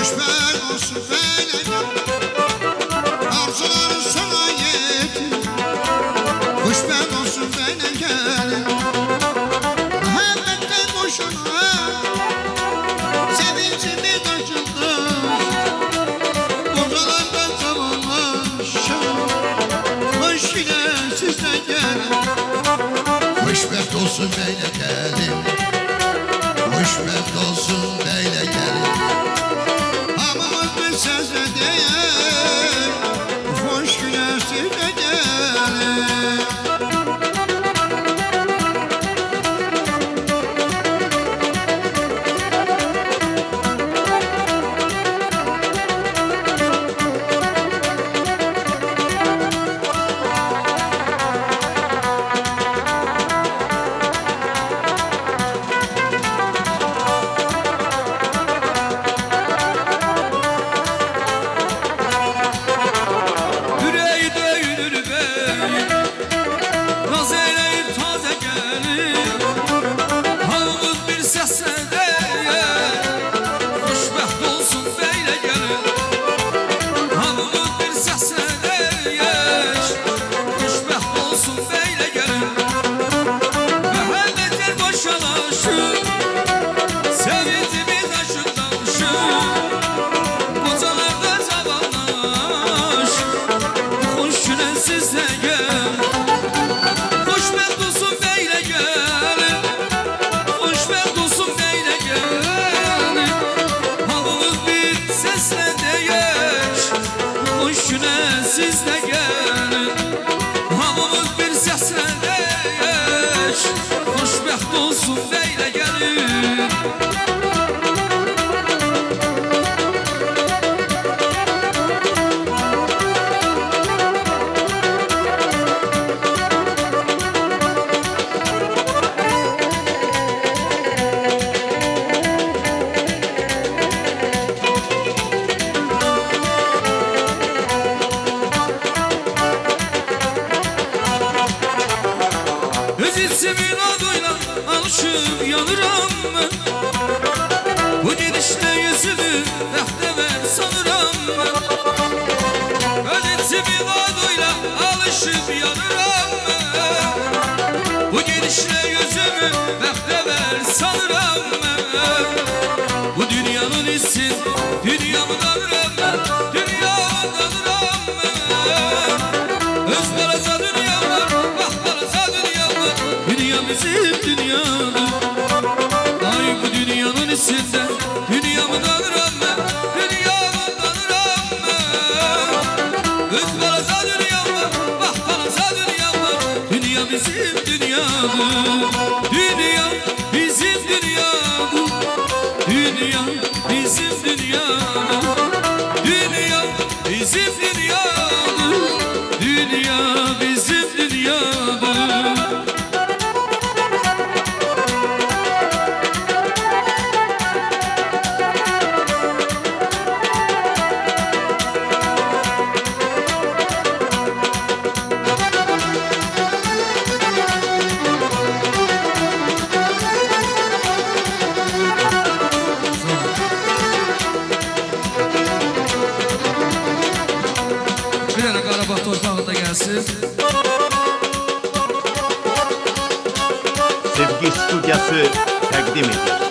Hoşbex olsun böyle arzuları sana yetir. Hoşbex olsun böyle gelin muhabbetten boşuna sevincimi taşındı. Kocalardan zamanlaşım hoş yine sizden gelin. Hoşbext olsun böyle gelin. Hoşbext olsun böyle gelin. Hamımız bir sözle değil, hoş güne sizle gelin. Siz de gelin, hamımız bir sesle deyiş, hoşbext olsun beyle gelin. İçimin adıyla alışıp yanıram ben. Bu gidişle yüzümü behtemel sanıram ben. İçimin adıyla alışıp yanıram ben. Bu gidişle yüzümü behtemel sanıram ben. Bu dünyanın hissin dünyamdan ben. Dünyamdan ben. Öz balaca dünya var, bak balaca dünya var. Dünya bizim dünyadır. Ay bu dünyanın içinde dünyamdan ben. Dünyamdan ben. Öz balaca dünya var, bak balaca dünya var. Dünya bizim dünyadır. Dünya bizim dünyadır. Dünya bizim dünyadır. Dünya bizim dünyadır. Dünya bizim dünyadır. Bir tane Qarabağ torpağında gelsin. Sevgi Stüdyosu təqdim edir.